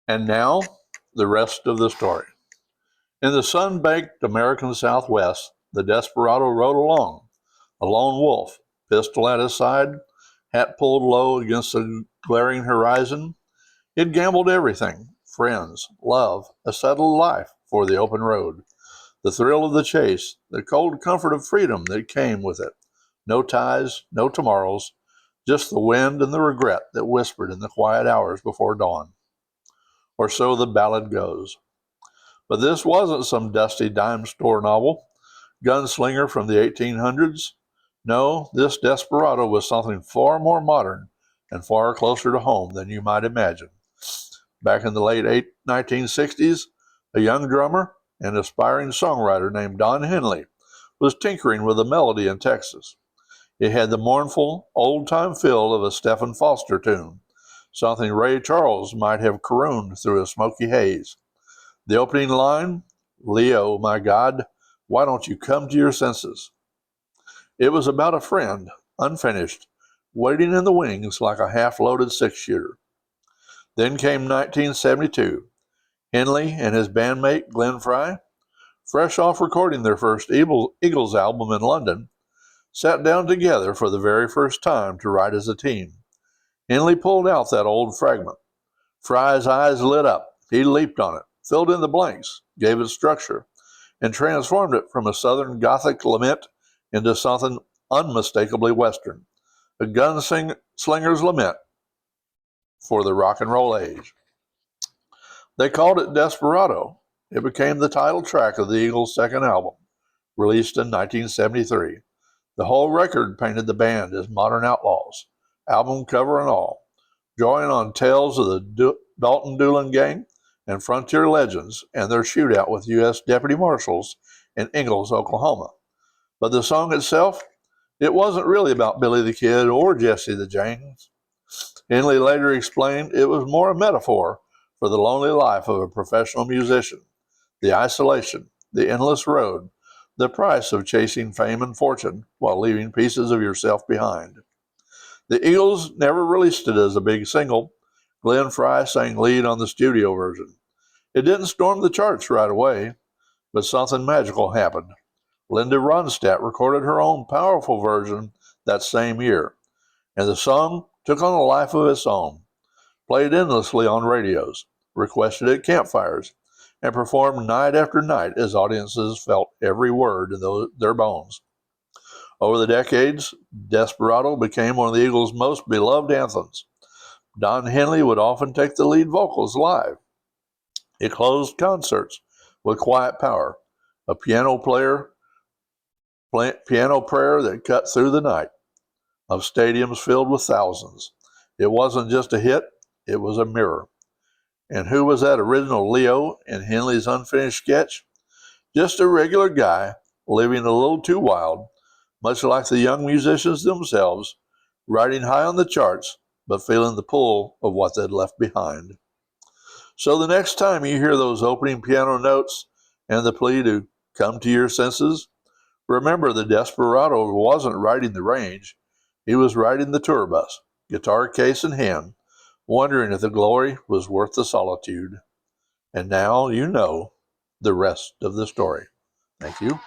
And now, the rest of the story. In the sun-baked American Southwest, the desperado rode along, a lone wolf, pistol at his side, hat pulled low against the glaring horizon. He'd gambled everything: friends, love, a settled life for the open road, the thrill of the chase, the cold comfort of freedom that came with it. No ties, no tomorrows, just the wind and the regret that whispered in the quiet hours before dawn. Or so the ballad goes. But this wasn't some dusty dime store novel, gunslinger from the 1800s. No, this desperado was something far more modern and far closer to home than you might imagine. Back in the late 1960s, a young drummer and aspiring songwriter named Don Henley was tinkering with a melody in Texas. It had the mournful, old-time feel of a Stephen Foster tune, something Ray Charles might have crooned through a smoky haze. The opening line, "Leo, my God, why don't you come to your senses?" It was about a friend, unfinished, waiting in the wings like a half-loaded six-shooter. Then came 1972. Henley and his bandmate Glenn Frey, fresh off recording their first Eagles album in London, sat down together for the very first time to write as a team. Henley pulled out that old fragment. Frey's eyes lit up. He leaped on it, filled in the blanks, gave it structure, and transformed it from a Southern Gothic lament into something unmistakably Western, a gunslinger's lament for the rock and roll age. They called it Desperado. It became the title track of the Eagles' second album, released in 1973. The whole record painted the band as modern outlaws, album cover and all, drawing on tales of the Dalton Doolin gang and frontier legends and their shootout with U.S. deputy marshals in Ingalls, Oklahoma. But the song itself, it wasn't really about Billy the Kid or Jesse the James. Henley later explained it was more a metaphor for the lonely life of a professional musician, the isolation, the endless road, the price of chasing fame and fortune while leaving pieces of yourself behind. The Eagles never released it as a big single. Glenn Frey sang lead on the studio version. It didn't storm the charts right away, but something magical happened. Linda Ronstadt recorded her own powerful version that same year, and the song took on a life of its own, played endlessly on radios, requested at campfires, and performed night after night as audiences felt every word in their bones. Over the decades, Desperado became one of the Eagles' most beloved anthems. Don Henley would often take the lead vocals live. It closed concerts with Quiet Power, a piano prayer that cut through the night of stadiums filled with thousands. It wasn't just a hit, it was a mirror. And who was that original Leo in Henley's unfinished sketch? Just a regular guy living a little too wild, much like the young musicians themselves, riding high on the charts, but feeling the pull of what they'd left behind. So the next time you hear those opening piano notes and the plea to come to your senses, remember the desperado wasn't riding the range. He was riding the tour bus, guitar case in hand, wondering if the glory was worth the solitude. And now you know the rest of the story. Thank you.